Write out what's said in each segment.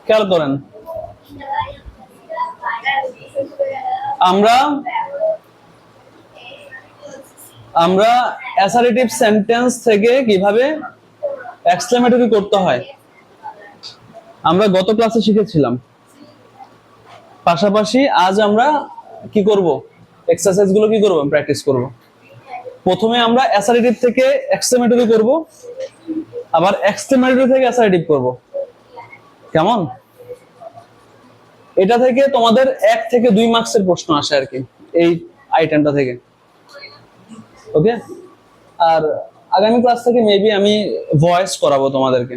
খেয়াল করেন, আমরা আমরা অ্যাসার্টিভ সেন্টেন্স থেকে কিভাবে এক্সক্লেমেটরি করতে হয় আমরা গত ক্লাসে শিখেছিলাম। পাশাপাশি আজ আমরা কি করব, এক্সারসাইজ গুলো কি করব, প্র্যাকটিস করব। প্রথমে আমরা অ্যাসার্টিভ থেকে এক্সক্লেমেটরি করব, আবার এক্সক্লেমেটরি থেকে অ্যাসার্টিভ করব। কেমন? এটা থেকে তোমাদের 1 থেকে 2 মার্কসের প্রশ্ন আসে আর কি, এই আইটেমটা থেকে। ওকে, আর আগামী ক্লাস থেকে মেবি আমি ভয়েস করাবো তোমাদেরকে।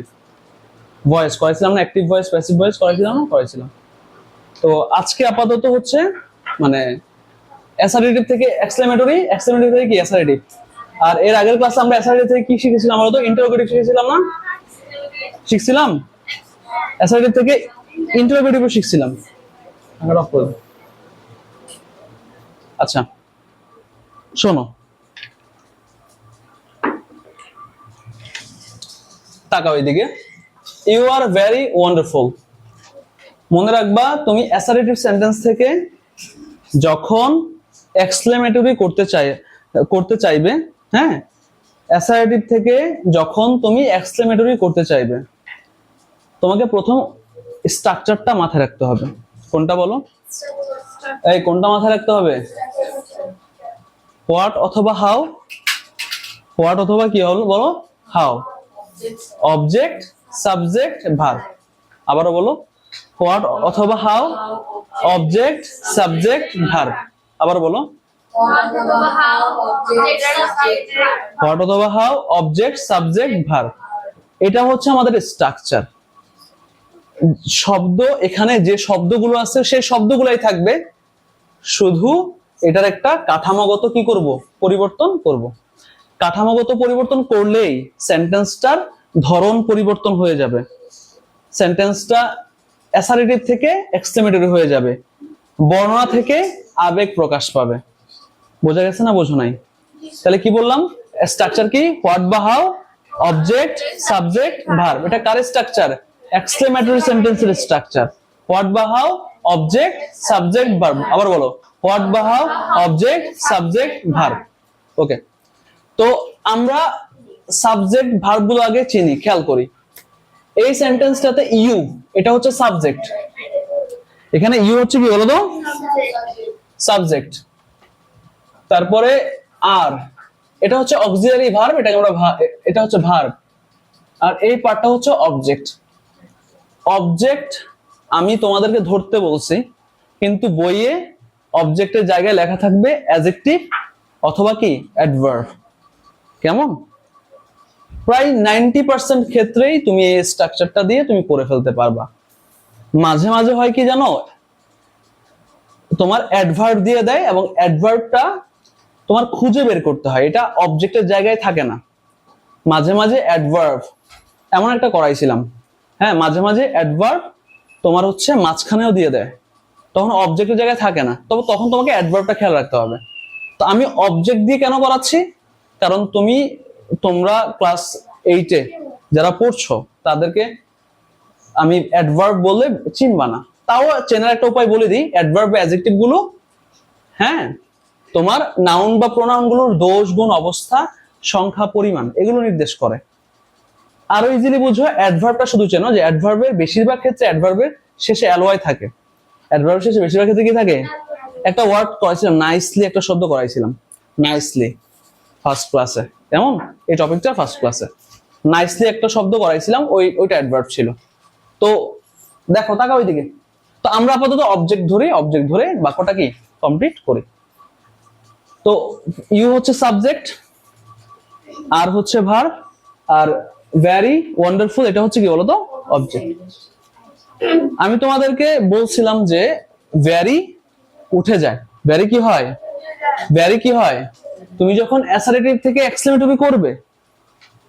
ভয়েস করেছিলাম না, অ্যাক্টিভ ভয়েস প্যাসিভ ভয়েস করেছিলাম। তো আজকে আপাতত হচ্ছে মানে অ্যাসার্টিভ থেকে এক্সক্লেমেটরি, এক্সক্লেমেটরি থেকে কি অ্যাসার্টিভ। আর এর আগের ক্লাসে আমরা অ্যাসার্টিভ থেকে কি শিখেছিলাম, আমরা তো ইন্টারোগেটিভ শিখেছিলাম না, শিখছিলাম অ্যাসার্টিভ থেকে ইন্টারোগেটিভও শিখছিলাম। আচ্ছা শোনো, তাকাও এইদিকে। You are very wonderful. মনে রাখবা, তুমি অ্যাসার্টিভ সেন্টেন্স থেকে যখন এক্সক্লেমেটরি করতে চাইবে, হ্যাঁ, অ্যাসার্টিভ থেকে যখন তুমি এক্সক্লেমেটরি করতে চাইবে, তোমাকে প্রথম স্ট্রাকচারটা মাথায় রাখতে হবে। কোনটা বলো? এই কোনটা মাথায় রাখতে হবে? হোয়াট অথবা হাউ। হোয়াট অথবা কি হলো বলো? হাউ। Object, subject, verb. আবারও বলো, হোয়াট অথবা হাউ, অবজেক্ট, সাবজেক্ট, ভার্ব। আবার বলো, হোয়াট অথবা হাউ, অবজেক্ট, সাবজেক্ট, ভার্ব। এটা হচ্ছে আমাদের স্ট্রাকচার। শব্দ, এখানে যে শব্দগুলো আছে সেই শব্দগুলাই থাকবে, শুধু এটার একটা কাঠামোগত কি করব, পরিবর্তন করব। কাঠামোগত পরিবর্তন করলেই সেন্টেন্সটার ধরন পরিবর্তন হয়ে যাবে, সেন্টেন্সটা অ্যাসার্টিভ থেকে এক্সক্লেমেটরি হয়ে যাবে, বর্ণনা থেকে আবেগ প্রকাশ পাবে। বোঝা গেছে না বোঝো নাই? তাহলে কি বললাম, স্ট্রাকচার কি? হোয়াট বা হাউ, অবজেক্ট, সাবজেক্ট, ভার্ব। এটা কার স্ট্রাকচার? এক্সক্লেমেটরি সেন্টেন্সের স্ট্রাকচার। হোয়াট বা হাউ, অবজেক্ট, সাবজেক্ট, ভার্ব। আবার বলো, হোয়াট বা হাউ, অবজেক্ট, সাবজেক্ট, ভার্ব। ওকে, তো আমরা সাবজেক্ট ভার্ব গুলো আগে চিনি, খেয়াল করি। এই সেন্টেন্সটাতে ইউ, এটা হচ্ছে সাবজেক্ট। এখানে ইউ হচ্ছে কি বলো তো? সাবজেক্ট। তারপরে আর, এটা হচ্ছে অক্সিলারি ভার্ব, এটা হচ্ছে ভার্ব। আর এই পার্টটা হচ্ছে অবজেক্ট। অবজেক্ট আমি তোমাদেরকে ধরতে বলছি, কিন্তু বইয়ে অবজেক্টের জায়গায় লেখা থাকবে অ্যাডজেক্টিভ অথবা কি অ্যাডভার্ব। কেমন? প্রায় 90% ক্ষেত্রেই তুমি এই স্ট্রাকচারটা দিয়ে তুমি করে ফেলতে পারবা। মাঝে মাঝে হয় কি জানো, তোমার অ্যাডভার্ব দিয়ে দেয় এবং অ্যাডভার্বটা তোমার খুঁজে বের করতে হয়, এটা অবজেক্টের জায়গায় থাকে না। মাঝে মাঝে অ্যাডভার্ব, এমন একটা করাইছিলাম, হ্যাঁ, মাঝে মাঝে অ্যাডভার্ব তোমার হচ্ছে মাঝখানেও দিয়ে দেয়, তখন অবজেক্টের জায়গায় থাকে না। তবে তখন তোমাকে অ্যাডভার্বটা খেয়াল রাখতে হবে। তো আমি অবজেক্ট দিয়ে কেন করাচ্ছি, কারণ তোমরা ক্লাস 8-এ যারা পড়ছো তাদেরকে আমি অ্যাডভার্ব বললে চিনবা না। তাও চেনার একটা উপায় বলে দিই, অ্যাডভার্ব বা অ্যাডজেক্টিভ গুলো, হ্যাঁ, তোমার নাউন বা প্রোনাউন গুলোর দোষ, গুণ, অবস্থা, সংখ্যা, পরিমাণ এগুলো নির্দেশ করে। আরো ইজিলি বুঝো, অ্যাডভার্বটা শুধু চেনো যে অ্যাডভার্বের বেশিরভাগ ক্ষেত্রে অ্যাডভার্বের শেষে অ্যালওয়াই থাকে। অ্যাডভার্বের শেষে বেশিরভাগ ক্ষেত্রে কি থাকে? একটা ওয়ার্ড করাইছিলাম, নাইসলি, একটা শব্দ করাইছিলাম, নাইসলি, ফার্স্ট ক্লাসে। কেমন? এই টপিকটা ফার্স্ট ক্লাসে নাইসলি একটা শব্দ করাইছিলাম, ওইটা অ্যাডভার্ব ছিল। তো দেখো, তাকাও ওইদিকে। তো আমরা আপাতত অবজেক্ট ধরে বাক্যটা কি কমপ্লিট করি। তো ইউ হচ্ছে সাবজেক্ট, আর হচ্ছে ভার্ব, আর ভেরি ওয়ান্ডারফুল এটা হচ্ছে কি বলতো? অবজেক্ট। আমি তোমাদেরকে বলছিলাম যে ভেরি উঠে যায়। ভেরি কি হয়? ভেরি কি হয়? তুমি যখন অ্যাসার্টিভ থেকে এক্সক্লেমেটরি করবে,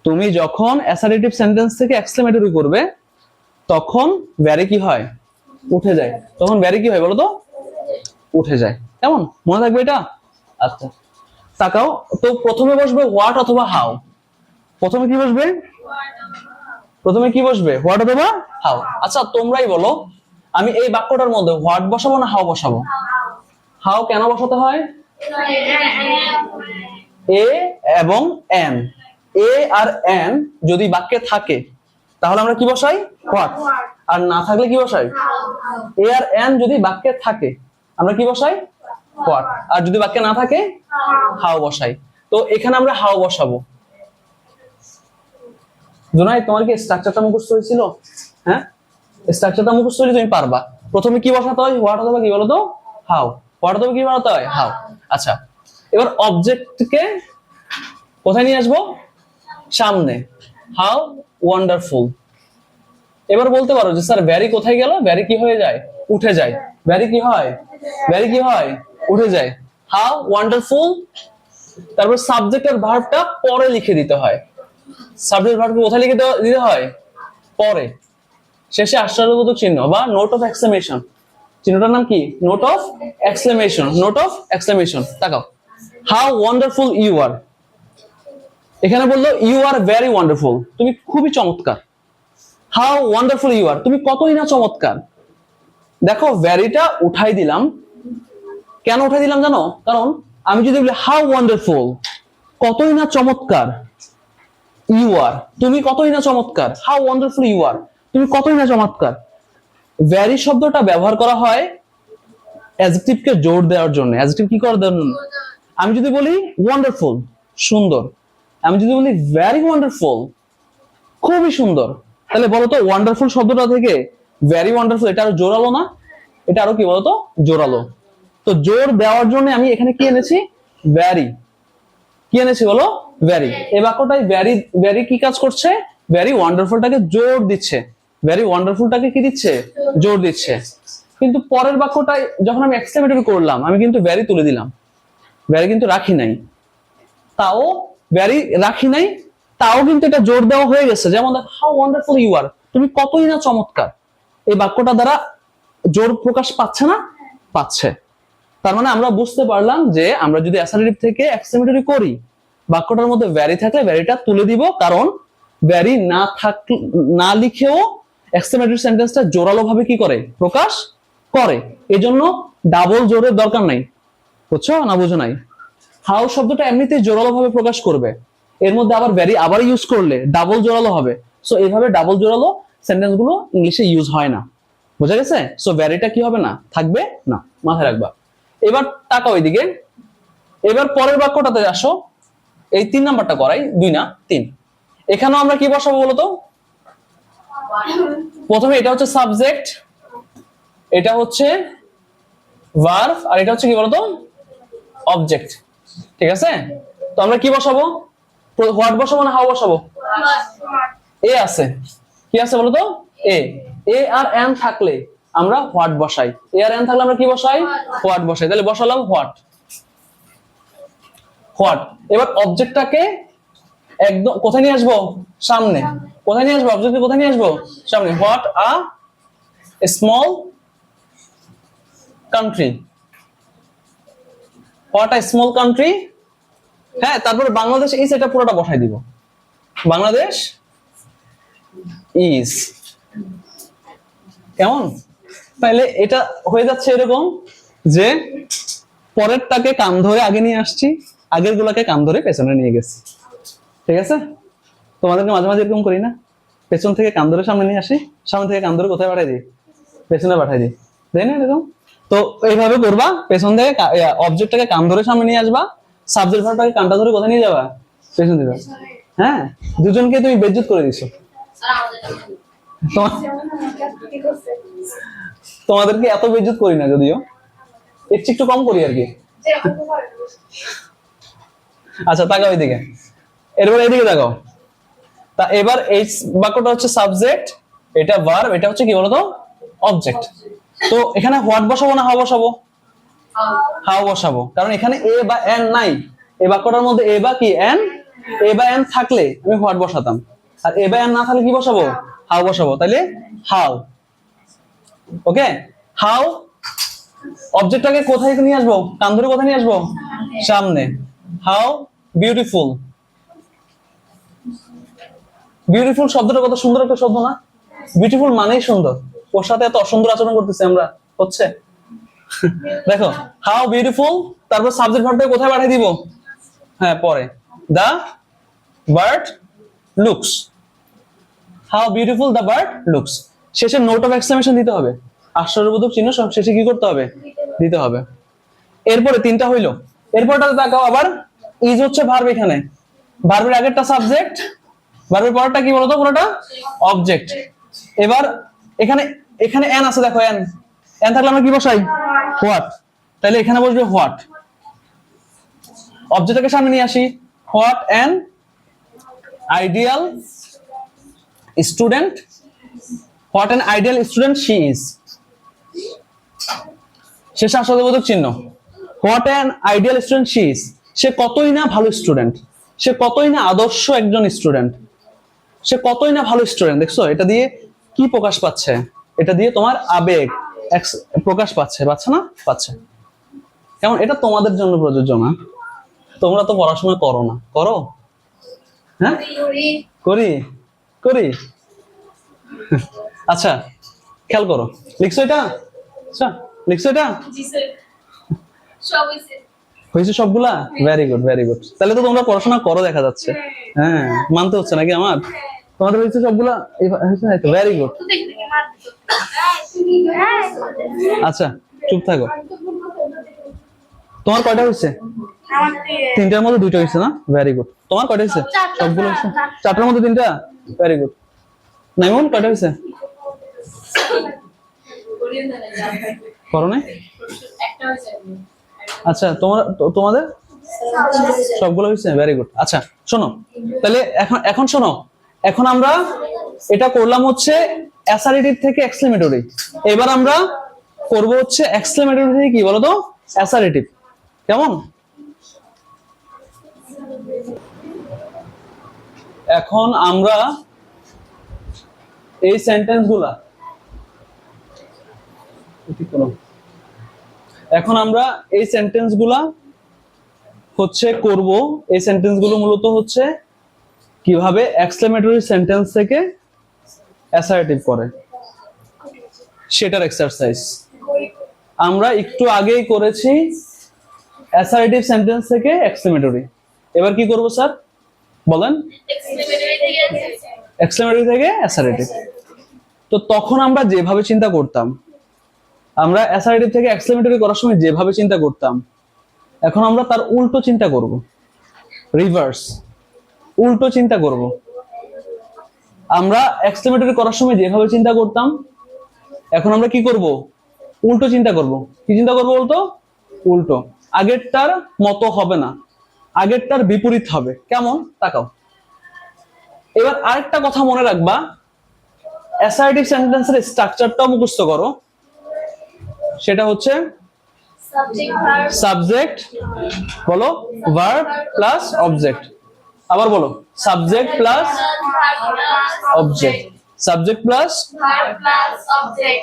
তুমি যখন অ্যাসার্টিভ সেন্টেন্স থেকে এক্সক্লেমেটরি করবে, তখন ভেরি কি হয়? উঠে যায়। তখন ভেরি কি হয় বলো তো? উঠে যায়। কেমন? মনে থাকবে এটা? আচ্ছা, তাকাও তো। প্রথমে বসবে হোয়াট অথবা হাউ। প্রথমে কি বসবে? প্রথমে কি বসবে, হোয়াট অথবা হাউ। আচ্ছা তোমরাই বলো, আমি এই বাক্যটার মধ্যে হোয়াট বসাবো না হাউ বসাবো? হাউ কেন বসাতে হয়? এ এবং এন, এ আর এন যদি বাক্যে থাকে তাহলে আমরা কি বসাই, হোয়াট। আর না থাকলে কি বসাই? এ আর এন যদি বাক্যে থাকে আমরা কি বসাই, হোয়াট। আর যদি বাক্যে না থাকে হাউ বসাই। তো এখানে আমরা হাউ বসাবো। জুনাই তোমার কি স্ট্রাকচারটা মুখস্থ হয়েছিল? হ্যাঁ, স্ট্রাকচারটা মুখস্থ হলে তুমি পারবা। প্রথমে কি বসাতে হয়, হোয়াট অথবা কি বলতো হাউ, হোয়াট অথবা কি বলতে হয় হাউ। আচ্ছা এবার অবজেক্টকে কোথায় নিয়ে আসবো, সামনে, হাউ ওয়ান্ডারফুল। এবার বলতে পারো যে স্যার ভ্যারি কোথায় গেল, ভ্যারি কি হয়ে যায়, উঠে যায়। ভ্যারি কি হয়, ভ্যারি কি হয়, উঠে যায়। হাউ ওয়ান্ডারফুল, তারপর সাবজেক্ট আর ভার্বটা পরে লিখে দিতে হয়। সাবজেক্ট ভার্বকে কোথায় লিখে দিতে হয়, পরে। শেষে আশ্চর্যবোধক চিহ্ন বা নোট অফ এক্সক্লেমেশন, চিহ্নটার নাম কি, note of exclamation, note of exclamation. তাকাও, হাউ ওয়ান্ডারফুল ইউ আর, এখানে বললো ইউ আর ভেরি ওয়ান্ডারফুল, তুমি খুবই চমৎকার। হাউ ওয়ান্ডারফুল ইউ আর, তুমি কতই না চমৎকার। দেখো ভ্যারিটা উঠাই দিলাম, কেন উঠাই দিলাম জানো? কারণ আমি যদি বলি হাউ ওয়ান্ডারফুল, কতই না চমৎকার, ইউ আর, তুমি কতই না চমৎকার, হাউ ওয়ান্ডারফুল ইউ আর, তুমি কতই না চমৎকার। ভ্যারি শব্দটা ব্যবহার করা হয় অ্যাডজেক্টিভকে জোর দেওয়ার জন্য। অ্যাডজেক্টিভ কি করে দেন, আমি যদি বলি ওয়ান্ডারফুল, সুন্দর, আমি যদি বলি ভেরি ওয়ান্ডারফুল, খুবই সুন্দর, তাহলে বলতো ওয়ান্ডারফুল শব্দটা থেকে ভেরি ওয়ান্ডারফুল এটা আরো জোরালো না? এটা আরো কি বলতো, জোরালো। তো জোর দেওয়ার জন্য আমি এখানে কি এনেছি, ভেরি। কি এনেছি বলো, ভেরি। এই বাক্যটাই ভেরি, ভেরি কি কাজ করছে, ভেরি ওয়ান্ডারফুলটাকে জোর দিচ্ছে, ভেরি ওয়ান্ডারফুলটাকে কি দিচ্ছে, জোর দিচ্ছে। কিন্তু পরের বাক্যটাই যখন আমি এক্সক্লেমেটরি করলাম, আমি কিন্তু ভেরি তুলে দিলাম, ভেরি কিন্তু রাখি নাই। তাও ভেরি রাখি নাই, তাও কিন্তু এটা জোর দেওয়া হয়ে গেছে। যেমন হাউ ওয়ান্ডারফুল ইউ আর, তুমি কতই না চমৎকার। এই বাক্যটা দ্বারা জোর প্রকাশ পাচ্ছে না, পাচ্ছে। তার মানে আমরা বুঝতে পারলাম যে আমরা যদি অ্যাসার্টিভ থেকে এক্সক্লেমেটরি করি, বাক্যটার মধ্যে ভ্যারি থাকলে ভ্যারিটা তুলে দিব, কারণ ভ্যারি না থাকলে, না লিখেও এক্সক্লেমেটরি সেন্টেন্সটা জোরালো ভাবে কি করে, প্রকাশ করে। এজন্য ডাবল জোরের দরকার নাই, বুঝছো না বুঝো নাই? হাউ শব্দটা এমনিতেই জোরালো ভাবে প্রকাশ করবে, এর মধ্যে আবার ভ্যারি আবার ইউজ করলে ডাবল জোরালো হবে। সো এইভাবে ডাবল জোরালো সেন্টেন্স গুলো ইংলিশে ইউজ হয় না, বোঝা গেছে? সো ভ্যারিটা কি হবে না, থাকবে না, মাথায় রাখবা। এবার তাকাও ওইদিকে, এবার পরের বাক্যটাতে আসো। এই 3 নাম্বারটা করাই, 2 না 3। এখানেও আমরা কি বসাবো বলতো? প্রথমে এটা হচ্ছে সাবজেক্ট, এটা হচ্ছে ভার্ব, আর এটা হচ্ছে কি বলতো, অবজেক্ট। ঠিক আছে? তো আমরা কি বসাবো, হোয়াট বসাবো না হাউ বসাবো? এ আছে, কি আছে বলতো, এ। এ আর এন থাকলে আমরা হোয়াট বসাই, এ আর এন থাকলে আমরা কি বসাই, হোয়াট বসাই। তাহলে বসালাম হোয়াট, হোয়াট। এবার অবজেক্টটাকে একদম কোথায় নিয়ে আসবো, সামনে। কোথায় নিয়ে আসবো অবজেক্টকে, কোথায় নিয়ে আসবো, সামনে। What a small country, what a small country. হ্যাঁ, তারপরে বাংলাদেশ ইজ, এটা পুরোটা বসাই দিব, বাংলাদেশ ইজ। কেমন? তাহলে এটা হয়ে যাচ্ছে এরকম যে পরেরটাকে কান ধরে আগে নিয়ে আসছি, আগের গুলাকে কান ধরে পেছনে নিয়ে গেছি। ঠিক আছে? তোমাদেরকে মাঝে মাঝে এরকম করি না, পেছন থেকে কান ধরে সামনে নিয়ে আসি, সামনে থেকে কান ধরে কোথায় পাঠাই দিই, পেছনে পাঠাই দিই, তাই না এরকম? তো এইভাবে করবা, পেছন থেকে অবজেক্টটাকে কান ধরে সামনে নিয়ে আসবা, সাবজেক্ট ভার্বটাকে কানটা ধরে কোথায় নিয়ে যাবা, পেছন দিবা। হ্যাঁ, দুজনকে তুমি বেজ্জত করে দিছো। তোমাদেরকে এত বেজ্জত করি না, যদিও এর চেয়ে একটু কম করি আর কি। আচ্ছা তাকাও এইদিকে, এরপর এইদিকে তাকাও। তা এবার এই বাক্যটা হচ্ছে সাবজেক্ট, এটা ভার্ব, এটা হচ্ছে কি বলতো, অবজেক্ট। তো এখানে হোয়াট বসাবো না হাউ বসাবো? হাউ বসাবো, কারণ এখানে এ বা এন নাই। এই বাক্যটার মধ্যে এ বা কি এন, এ বা এন থাকলে আমি হোয়াট বসাতাম, আর এ বা এন না থাকলে কি বসাবো, হাউ বসাবো। তাহলে হাউ, ওকে। হাউ অবজেক্টটাকে কোথায় নিয়ে আসবো, কান ধরে কোথায় নিয়ে আসবো, সামনে। হাউ বিউটিফুল, বিউটিফুল শব্দটা কত সুন্দর একটা শব্দ না? বিউটিফুল মানেই সুন্দর, ওর সাথে এত অসুন্দর আচরণ করতেছি আমরা, হচ্ছে? দেখো হাউ বিউটিফুল, তারপর সাবজেক্ট ভার্বটা কোথায় পাঠিয়ে দিব? হ্যাঁ পরে, the bird looks, how beautiful the bird looks. শেষে নোট অফ এক্সক্লেমেশন দিতে হবে, আশ্চর্যবোধক চিহ্ন সব শেষে কি করতে হবে? দিতে হবে। এরপরে তিনটা হইলো, এরপরটাতে তাকাও আবার, ইজ হচ্ছে ভার্ব, এখানে ভার্বের আগেরটা সাবজেক্ট, ভার্বের পরেরটা কি বলতো? পুরোটা অবজেক্ট। এবার এখানে এখানে এন আছে, দেখো এন, এন থাকলে আমরা কি বসাই? হোয়াট। তাহলে এখানে বসবে হোয়াট, অবজেক্টটাকে সামনে নিয়ে আসি, what an ideal student, what an ideal student she is. শেষে আশ্চর্যবোধক চিহ্ন, what an ideal student she is, সে কতই না ভালো স্টুডেন্ট, সে কতই না আদর্শ একজন স্টুডেন্ট, সে কতই না ভালো স্টুডেন্ট। দেখছো এটা দিয়ে কি প্রকাশ পাচ্ছে? এটা দিয়ে তোমার আবেগ প্রকাশ পাচ্ছে, পাচ্ছে না? পাচ্ছে। কেমন? এটা তোমাদের জন্য প্রযোজ্য না, তোমরা তো পড়াশোনা করো না, করো? হ্যাঁ করি, করি। আচ্ছা খেয়াল করো, লিখছো এটা? আচ্ছা লিখছো এটা? হয়েছে সবগুলা? Very good, very good. তাহলে তো তোমরা পড়াশোনা করো দেখা যাচ্ছে। হ্যাঁ মানতে হচ্ছে নাকি আমার? তোমাদের হয়েছে সবগুলা? Very good. আচ্ছা চুপ থাকো। তোমার কয়টা হয়েছে? তিনটার মধ্যে দুইটা হয়েছে না? Very good. তোমার কয়টা হয়েছে? সবগুলো হয়েছে? চারটার মধ্যে তিনটা? Very good. নাইমুন কয়টা হয়েছে? করো নাই? আচ্ছা তোমাদের সবগুলো হয়েছে? Very good. আচ্ছা শোনো, তাহলে এখন শোনো, এখন আমরা এটা করলাম হচ্ছে অ্যাসারেটিভ থেকে এক্সক্লেমেটরি, এবার আমরা করব হচ্ছে এক্সক্লেমেটরি থেকে কি বলতো? অ্যাসারেটিভ। কেমন? এখন আমরা এই সেন্টেন্সগুলা হচ্ছে করব। এই সেন্টেন্সগুলো মূলত হচ্ছে কিভাবে এক্সক্লেমেটরি সেন্টেন্স থেকে অ্যাসারেটিভ করে সেটার এক্সারসাইজ। আমরা একটু আগেই করেছি অ্যাসারেটিভ সেন্টেন্স থেকে এক্সক্লেমেটরি, এবার কি করব স্যার বলেন? এক্সক্লেমেটরি থেকে অ্যাসারেটিভ। তো তখন আমরা যেভাবে চিন্তা করতাম, আমরা অ্যাসারেটিভ থেকে এক্সক্লেমেটরি করার সময় যেভাবে চিন্তা করতাম, এখন আমরা তার উল্টো চিন্তা করব, রিভার্স, উল্টো চিন্তা করব। আমরা এক্সক্লেমেটরি করার সময় যেভাবে চিন্তা করতাম, এখন আমরা কি করব? উল্টো চিন্তা করব। কি চিন্তা করব বলতো? উল্টো। আগেরটার মতো হবে না, আগেরটার বিপরীত হবে। কেমন? তাকাও। এবার আরেকটা কথা মনে রাখবা, অ্যাসার্টিভ সেন্টেন্সের স্ট্রাকচারটাও মুখস্থ করো। সেটা হচ্ছে সাবজেক্ট বলো, ভার্ব প্লাস অবজেক্ট। আবার বলো, subject plus object, subject plus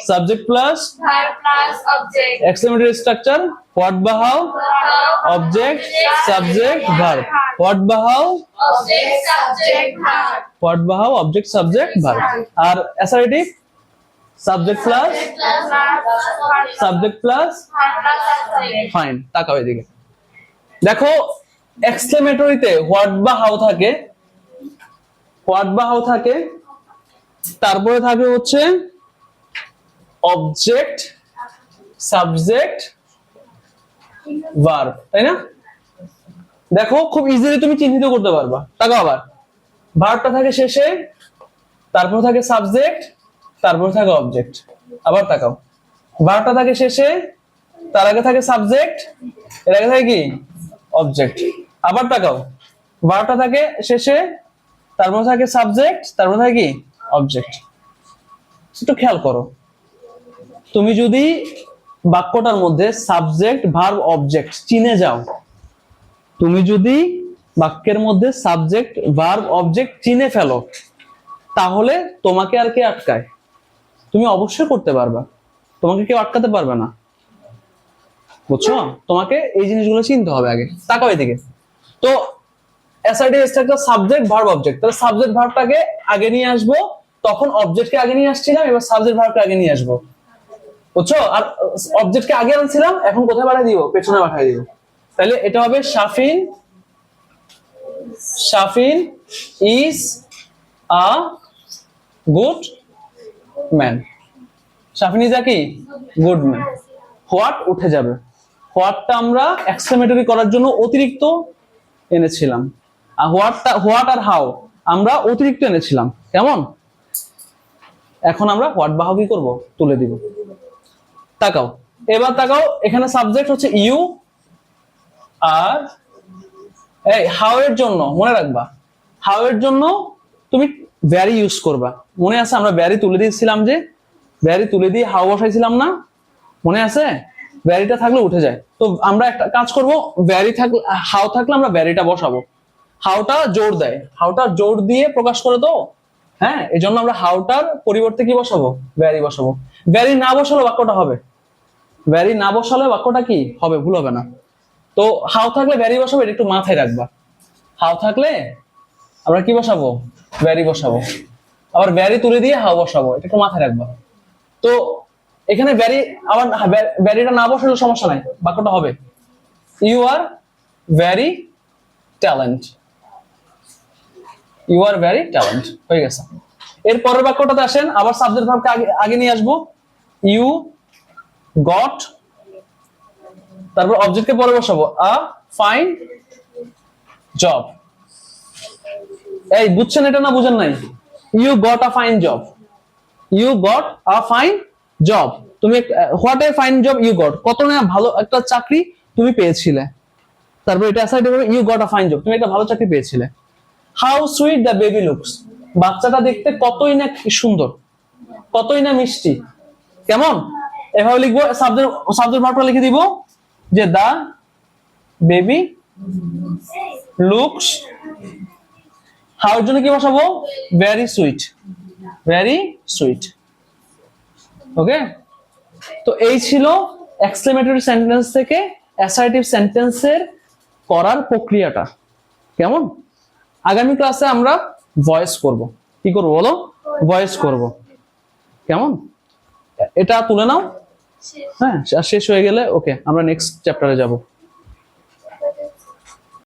subject plus exclamatory structure, what বা how, object subject verb, what বা হাউ, হোয়াট বা হাউ, অবজেক্ট সাবজেক্ট ভার্ব। আর assertive subject plus subject plus. Fine, তাকাও এদিকে। দেখো এক্সক্লেমেটরিতে হোয়াট বা হাউ থাকে, হোয়াট বা হাউ থাকে, তারপরে থাকে হচ্ছে অবজেক্ট সাবজেক্ট ভার্ব, তাই না? দেখো খুব ইজিলি তুমি চিহ্নিত করতে পারবা। তাকাও আবার, ভার্বটা থাকে শেষে, তারপর থাকে সাবজেক্ট, তারপর থাকে অবজেক্ট। আবার তাকাও, ভার্বটা থাকে শেষে, তার আগে থাকে সাবজেক্ট, এর আগে থাকে কি? অবজেক্ট। আবার তাকাও, ভার্বটা থাকে শেষে, তারপর থাকে সাবজেক্ট, তারপর থাকে কি? অবজেক্ট। একটু খেয়াল করো, তুমি যদি বাক্যটার মধ্যে সাবজেক্ট ভার্ব অবজেক্ট চিনে যাও, তুমি যদি বাক্যের মধ্যে সাবজেক্ট ভার্ব অবজেক্ট চিনে ফেলো, তাহলে তোমাকে আর কে আটকায়? তুমি অবশ্যই করতে পারবা, তোমাকে কেউ আটকাতে পারবে না। বুঝছো? তোমাকে এই জিনিসগুলো চিনতে হবে আগে। তাকাও এদিকে। তো assertive structure subject verb object, তাহলে সাবজেক্ট ভার্বটাকে আগে নিয়ে আসবো, তখন অবজেক্টকে আগে নিয়ে আসছিলাম, এবার সাবজেক্ট ভার্বকে আগে নিয়ে আসবো, বুঝছো? আর অবজেক্টকে আগে আনছিলাম, এখন কোথায় পাঠিয়ে দিব? পেছনে পাঠিয়ে দিব। তাহলে এটা হবে Shafin, Shafin is a good man. Shafin is a কি? Good man. হোয়াট উঠে যাবে, হোয়াটটা আমরা এক্সক্লেমেটরি করার জন্য অতিরিক্ত এনেছিলাম, আর হোয়াট আর হাউ আমরা অতিরিক্ত এনেছিলাম, কেমন? এখন আমরা হোয়াট বাহু কি করবো? তুলে দিব। তাকাও, এবার তাকাও, এখানে সাবজেক্ট হচ্ছে ইউ, আর এই হাউ এর জন্য মনে রাখবা, হাউ এর জন্য তুমি ভ্যারি ইউজ করবা। মনে আছে আমরা ভ্যারি তুলে দিয়েছিলাম, যে ভ্যারি তুলে দিয়ে হাউ বসাইছিলাম না, মনে আছে? ভ্যারিটা থাকলে উঠে যায়। তো আমরা একটা কাজ করব, ভ্যারি থাকলে, হাউ থাকলে আমরা ভ্যারিটা বসাবো। হাউটা জোর দেয়, হাউটা জোর দিয়ে প্রকাশ করে, তো হ্যাঁ, এই জন্য আমরা হাউটার পরিবর্তে কি বসাবো? ভ্যারি বসাবো। ভ্যারি না বসালে বাক্যটা হবে, ভ্যারি না বসালে বাক্যটা কি হবে? ভুল হবে না। তো হাউ থাকলে ভ্যারি বসাবো, এটা একটু মাথায় রাখবা। হাউ থাকলে আমরা কি বসাবো? ভ্যারি বসাবো। আবার ভ্যারি তুলে দিয়ে হাউ বসাবো, এটা একটু মাথায় রাখবা। তো এখানে ভ্যারি, আবার ভ্যারিটা না বসালে সমস্যা নাই, বাক্যটা হবে you are very talent, you are very talent, হয়ে গেছে। এর পরের বাক্যটাতে আসেন, আবার সাবজেক্ট ভার্বকে আগে নিয়ে আসবো, ইউ গট, তারপর অবজেক্টকে পরে বসাবো, আ ফাইন জব। এই বুঝছেন এটা না বুঝেন নাই? You got a fine job, you got a fine job. তুমি what a fine job you got, কত না ভালো একটা চাকরি তুমি পেয়েছিলে। তারপর এটা অ্যাসাইড হবে, you got a fine job, তুমি একটা ভালো চাকরি পেয়েছিলে। How sweet the baby looks, বাচ্চাটা দেখতে কতই না সুন্দর, কতই না মিষ্টি, কেমন? এভাবে লিখবো, সাবজেক্ট ভার্বটা লিখে দিব, যে দা বেবি লুকস, হাউর জন্য কি বসাবো? Very sweet, very sweet. Okay, তো এই ছিল এক্সক্লেমেটরি সেন্টেন্স থেকে অ্যাসার্টিভ সেন্টেন্সের করার প্রক্রিয়াটা, কেমন? আগামী ক্লাসে আমরা ভয়েস করব। কি করব বলো? ভয়েস করব, কেমন? এটা তুলে নাও। হ্যাঁ, শেষ হয়ে গেলে ওকে, আমরা নেক্সট চ্যাপ্টারে যাব।